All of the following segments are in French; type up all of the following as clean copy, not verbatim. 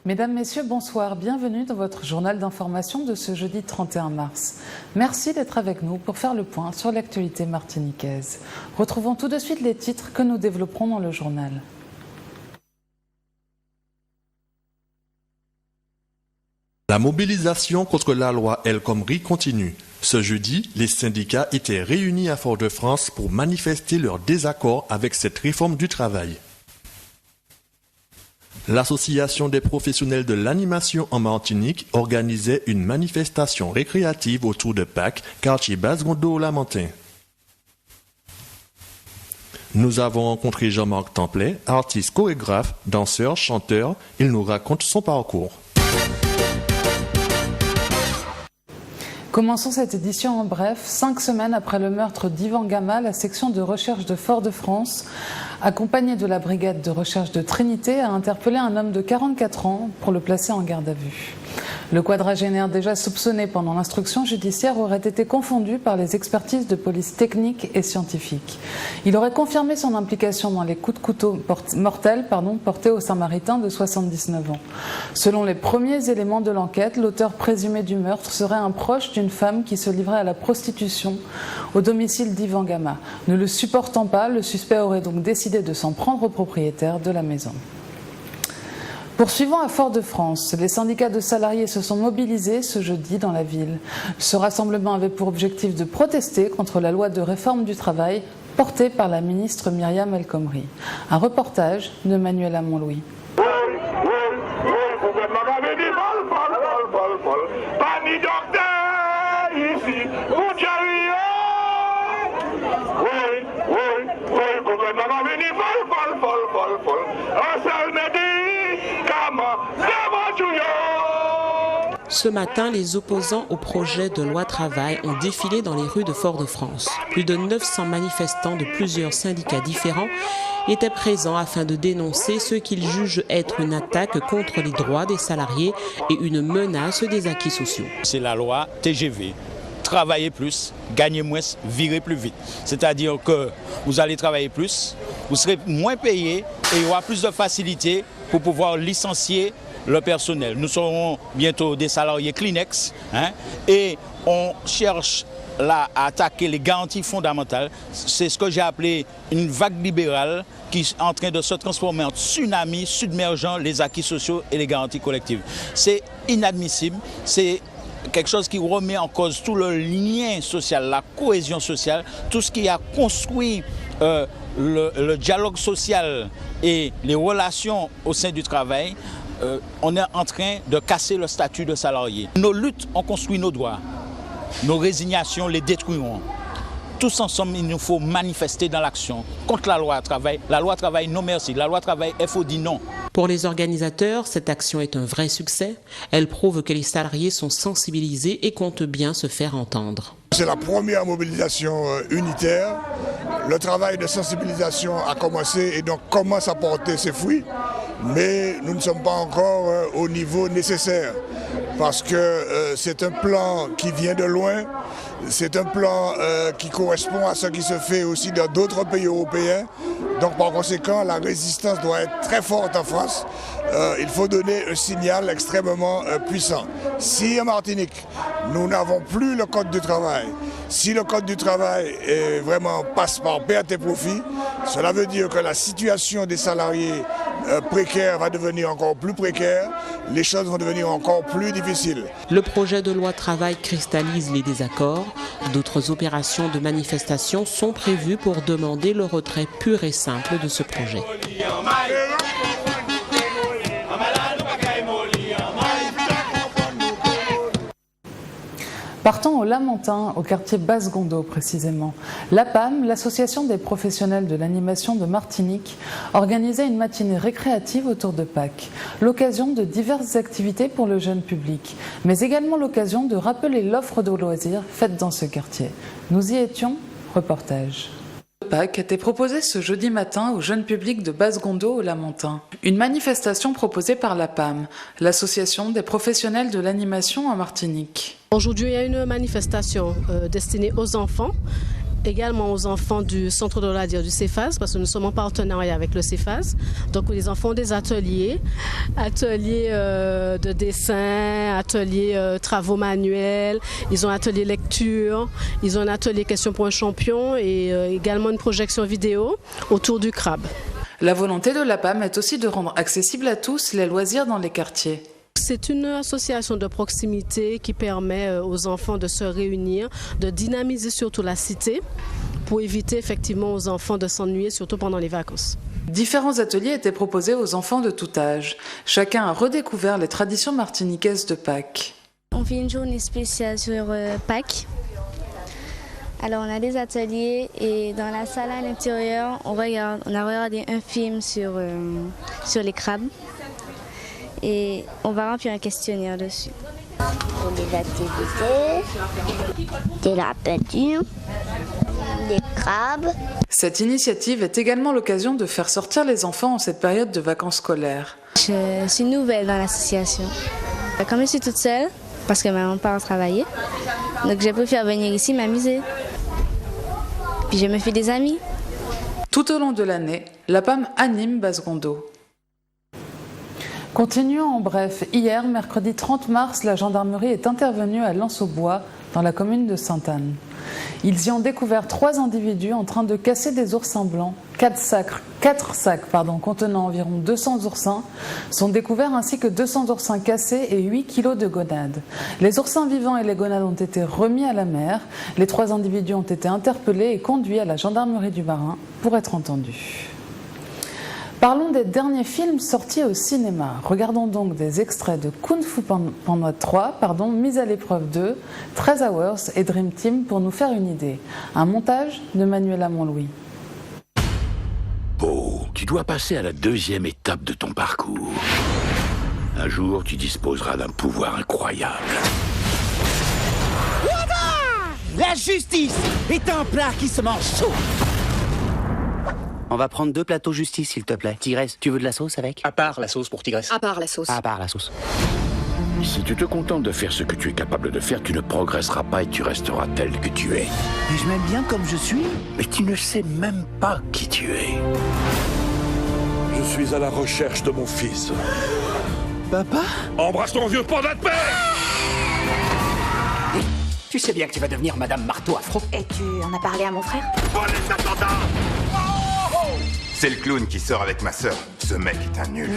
Mesdames, Messieurs, bonsoir. Bienvenue dans votre journal d'information de ce jeudi 31 mars. Merci d'être avec nous pour faire le point sur l'actualité martiniquaise. Retrouvons tout de suite les titres que nous développerons dans le journal. La mobilisation contre la loi El Khomri continue. Ce jeudi, les syndicats étaient réunis à Fort-de-France pour manifester leur désaccord avec cette réforme du travail. L'Association des professionnels de l'animation en Martinique organisait une manifestation récréative autour de Pâques, quartier Basse-Gondo-Lamentin. Nous avons rencontré Jean-Marc Templet, artiste chorégraphe, danseur, chanteur. Il nous raconte son parcours. Commençons cette édition en bref. 5 semaines après le meurtre d'Yvan Gama, la section de recherche de Fort-de-France, accompagnée de la brigade de recherche de Trinité, a interpellé un homme de 44 ans pour le placer en garde à vue. Le quadragénaire, déjà soupçonné pendant l'instruction judiciaire, aurait été confondu par les expertises de police techniques et scientifiques. Il aurait confirmé son implication dans les coups de couteau mortels portés au Saint-Maritain de 79 ans. Selon les premiers éléments de l'enquête, l'auteur présumé du meurtre serait un proche d'une femme qui se livrait à la prostitution au domicile d'Yvan Gama. Ne le supportant pas, le suspect aurait donc décidé de s'en prendre au propriétaire de la maison. Poursuivant à Fort-de-France, les syndicats de salariés se sont mobilisés ce jeudi dans la ville. Ce rassemblement avait pour objectif de protester contre la loi de réforme du travail portée par la ministre Myriam El Khomri. Un reportage de Manuela Montlouis. Ce matin, les opposants au projet de loi travail ont défilé dans les rues de Fort-de-France. Plus de 900 manifestants de plusieurs syndicats différents étaient présents afin de dénoncer ce qu'ils jugent être une attaque contre les droits des salariés et une menace des acquis sociaux. C'est la loi TGV. Travailler plus, gagner moins, virer plus vite. C'est-à-dire que vous allez travailler plus, vous serez moins payé et il y aura plus de facilité pour pouvoir licencier le personnel. Nous serons bientôt des salariés Kleenex et on cherche là à attaquer les garanties fondamentales. C'est ce que j'ai appelé une vague libérale qui est en train de se transformer en tsunami submergeant les acquis sociaux et les garanties collectives. C'est inadmissible, c'est quelque chose qui remet en cause tout le lien social, la cohésion sociale, tout ce qui a construit le dialogue social et les relations au sein du travail. On est en train de casser le statut de salarié. Nos luttes ont construit nos droits, nos résignations les détruiront. Tous ensemble, il nous faut manifester dans l'action contre la loi travail. La loi travail, non merci. La loi travail, il faut dire non. Pour les organisateurs, cette action est un vrai succès. Elle prouve que les salariés sont sensibilisés et comptent bien se faire entendre. C'est la première mobilisation unitaire. Le travail de sensibilisation a commencé et donc commence à porter ses fruits. Mais nous ne sommes pas encore au niveau nécessaire parce que c'est un plan qui vient de loin. C'est un plan qui correspond à ce qui se fait aussi dans d'autres pays européens. Donc par conséquent, la résistance doit être très forte en France. Il faut donner un signal extrêmement puissant. Si en Martinique, nous n'avons plus le code du travail, si le code du travail vraiment passe par perte et profit, cela veut dire que la situation des salariés précaires va devenir encore plus précaire, les choses vont devenir encore plus difficiles. Le projet de loi travail cristallise les désaccords. D'autres opérations de manifestation sont prévues pour demander le retrait pur et simple de ce projet. Partons au Lamentin, au quartier Basse-Gondo précisément. L'APAM, l'association des professionnels de l'animation de Martinique, organisait une matinée récréative autour de Pâques. L'occasion de diverses activités pour le jeune public, mais également l'occasion de rappeler l'offre de loisirs faite dans ce quartier. Nous y étions, reportage. Pâques était proposée ce jeudi matin au jeune public de Basse-Gondo au Lamentin. Une manifestation proposée par l'APAM, l'association des professionnels de l'animation en Martinique. Aujourd'hui, il y a une manifestation destinée aux enfants également aux enfants du centre de loisirs du CEFAS, parce que nous sommes en partenariat avec le CEFAS. Donc les enfants ont des ateliers de dessin, ateliers travaux manuels, ils ont un atelier lecture, ils ont un atelier questions pour un champion et également une projection vidéo autour du crabe. La volonté de l'APAM est aussi de rendre accessibles à tous les loisirs dans les quartiers. C'est une association de proximité qui permet aux enfants de se réunir, de dynamiser surtout la cité pour éviter effectivement aux enfants de s'ennuyer, surtout pendant les vacances. Différents ateliers étaient proposés aux enfants de tout âge. Chacun a redécouvert les traditions martiniquaises de Pâques. On fait une journée spéciale sur Pâques. Alors on a des ateliers et dans la salle à l'intérieur, on a regardé un film sur les crabes. Et on va remplir un questionnaire dessus. Pour des activités, de la peinture, des crabes. Cette initiative est également l'occasion de faire sortir les enfants en cette période de vacances scolaires. Je suis nouvelle dans l'association. Comme je suis toute seule, parce que maman part travailler, donc j'ai préféré venir ici m'amuser. Puis je me fais des amis. Tout au long de l'année, l'APAM anime Basse-Rondeau. Continuons en bref. Hier, mercredi 30 mars, la gendarmerie est intervenue à Lens-au-Bois, dans la commune de Sainte-Anne. Ils y ont découvert 3 individus en train de casser des oursins blancs. 4 sacs contenant environ 200 oursins sont découverts, ainsi que 200 oursins cassés et 8 kilos de gonades. Les oursins vivants et les gonades ont été remis à la mer. Les 3 individus ont été interpellés et conduits à la gendarmerie du Bas-Rhin pour être entendus. Parlons des derniers films sortis au cinéma. Regardons donc des extraits de Kung Fu Panda 3, Mise à l'épreuve 2, 13 Hours et Dream Team pour nous faire une idée. Un montage de Manuela Montlouis. Oh, tu dois passer à la 2e étape de ton parcours. Un jour, tu disposeras d'un pouvoir incroyable. La justice est un plat qui se mange chaud. On va prendre 2 plateaux justice, s'il te plaît. Tigresse, tu veux de la sauce avec? À part la sauce pour Tigresse. À part la sauce. À part la sauce. Si tu te contentes de faire ce que tu es capable de faire, tu ne progresseras pas et tu resteras tel que tu es. Mais je m'aime bien comme je suis. Mais tu ne sais même pas qui tu es. Je suis à la recherche de mon fils. Papa? Embrasse ton vieux panda de père! Tu sais bien que tu vas devenir Madame Marteau Afro. Et tu en as parlé à mon frère? Bon, les attentats! C'est le clown qui sort avec ma sœur. Ce mec est un nul.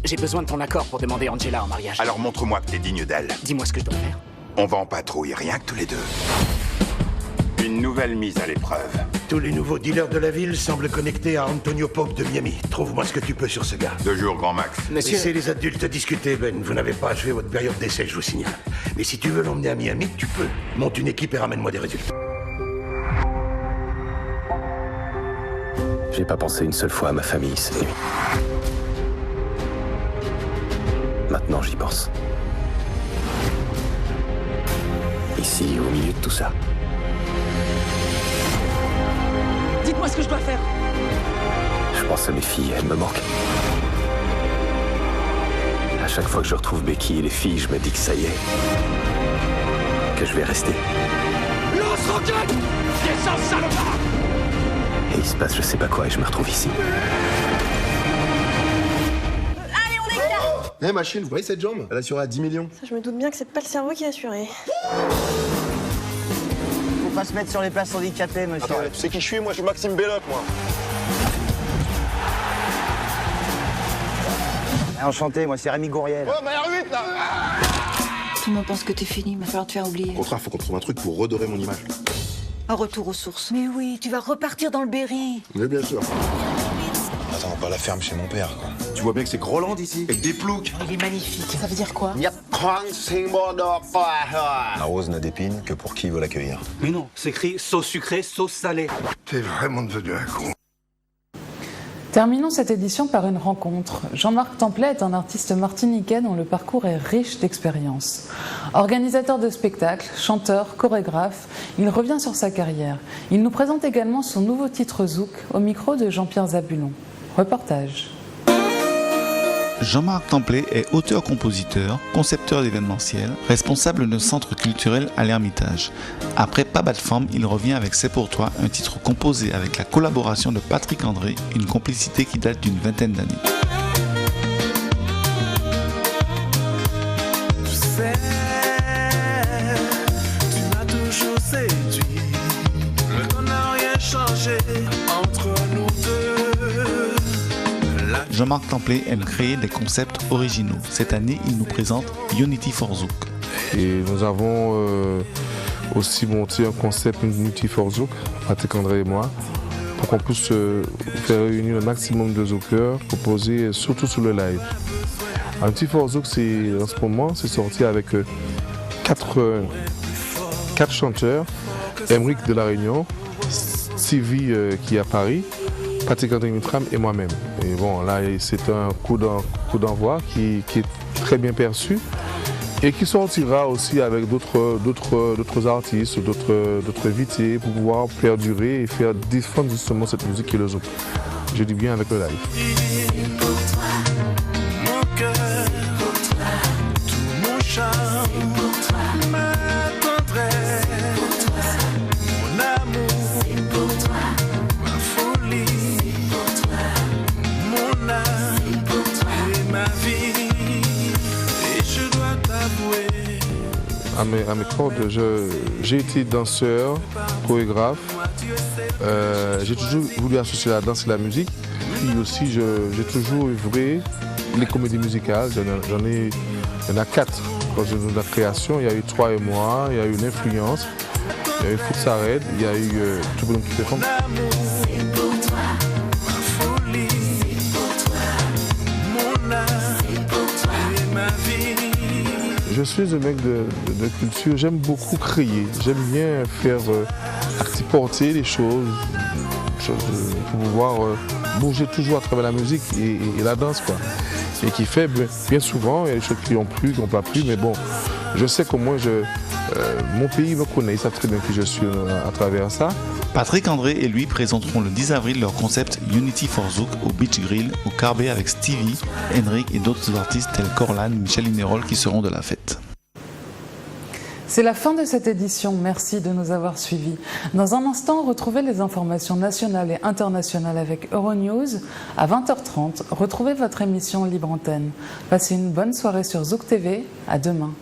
J'ai besoin de ton accord pour demander Angela en mariage. Alors montre-moi que t'es digne d'elle. Dis-moi ce que je dois faire. On va en patrouille, rien que tous les deux. Une nouvelle mise à l'épreuve. Tous les nouveaux dealers de la ville semblent connectés à Antonio Pope de Miami. Trouve-moi ce que tu peux sur ce gars. 2 jours, grand max. Laissez les adultes discuter, Ben. Vous n'avez pas achevé votre période d'essai, je vous signale. Mais si tu veux l'emmener à Miami, tu peux. Monte une équipe et ramène-moi des résultats. J'ai pas pensé une seule fois à ma famille cette nuit. Maintenant, j'y pense. Ici, au milieu de tout ça. Dites-moi ce que je dois faire. Je pense à mes filles, elles me manquent. À chaque fois que je retrouve Becky et les filles, je me dis que ça y est. Que je vais rester. Lance roquette! Descends, salopard! Et il se passe je sais pas quoi et je me retrouve ici. Allez, on éclate! Eh machine, vous voyez cette jambe? Elle assurée à 10 millions. Ça, je me doute bien que c'est pas le cerveau qui a assuré. Faut pas se mettre sur les places handicapées, monsieur. Attends, tu sais qui je suis? Moi, je suis Maxime Belloc, moi. Enchanté, moi c'est Rémi Gouriel. Oh, mais R8 là! Tout le monde pense que t'es fini, il va falloir te faire oublier. Au contraire, faut qu'on trouve un truc pour redorer mon image. Un retour aux sources. Mais oui, tu vas repartir dans le Berry. Mais bien sûr. Attends, pas la ferme chez mon père, quoi. Tu vois bien que c'est Groland ici, avec des ploucs. Il est magnifique. Ça veut dire quoi? La rose n'a d'épines que pour qui veut l'accueillir. Mais non, c'est écrit sauce sucrée, sauce salée. T'es vraiment devenu un con. Terminons cette édition par une rencontre. Jean-Marc Templet est un artiste martiniquais dont le parcours est riche d'expériences. Organisateur de spectacles, chanteur, chorégraphe, il revient sur sa carrière. Il nous présente également son nouveau titre Zouk au micro de Jean-Pierre Zabulon. Reportage. Jean-Marc Templet est auteur-compositeur, concepteur d'événementiel, responsable d'un centre culturel à l'Ermitage. Après Pas bas de forme, il revient avec C'est pour toi, un titre composé avec la collaboration de Patrick André, une complicité qui date d'une vingtaine d'années. Tu sais, tu m'as toujours séduit, le temps n'a rien changé entre nous deux. Jean-Marc Templet aime créer des concepts originaux. Cette année, il nous présente Unity for Zouk. Et nous avons aussi monté un concept Unity for Zouk, Patrick André et moi, pour qu'on puisse faire réunir le maximum de zoukeurs, proposer surtout sur le live. Unity for Zouk, en ce moment, c'est sorti avec 4 chanteurs, Emeric de La Réunion, Stevie qui est à Paris, Patrick André Mitram et moi-même. Et bon, là, c'est un coup d'envoi qui est très bien perçu et qui sortira aussi avec d'autres artistes, d'autres invités pour pouvoir perdurer et faire défendre justement cette musique qui est le zouk. Je dis bien avec le live. Mon cœur, tout mon charme, ma tendresse, mon amour, ma folie, mon âme et ma vie. Et je dois t'avouer. À mes cordes, j'ai été danseur, chorégraphe. J'ai toujours voulu associer la danse et la musique. Puis aussi, j'ai toujours œuvré les comédies musicales. Il y en a 4 dans la création. Il y a eu 3 et moi, il y a eu l'Influence, il y a eu Foot Sarred, il y a eu Tout le monde qui fait femme. Je suis un mec de culture, j'aime beaucoup créer, j'aime bien faire porter les choses pour pouvoir bouger toujours à travers la musique et la danse, quoi. Et qui fait bien souvent, il y a des choses qui ont plu, qui n'ont pas plu, mais bon, je sais qu'au moins mon pays me connaît, ils savent très bien qui je suis à travers ça. Patrick André et lui présenteront le 10 avril leur concept Unity for Zouk au Beach Grill, au Carbet avec Stevie, Henrik et d'autres artistes tels Corlan, Michel Inerol qui seront de la fête. C'est la fin de cette édition, merci de nous avoir suivis. Dans un instant, retrouvez les informations nationales et internationales avec Euronews. À 20h30, retrouvez votre émission Libre Antenne. Passez une bonne soirée sur Zouk TV, à demain.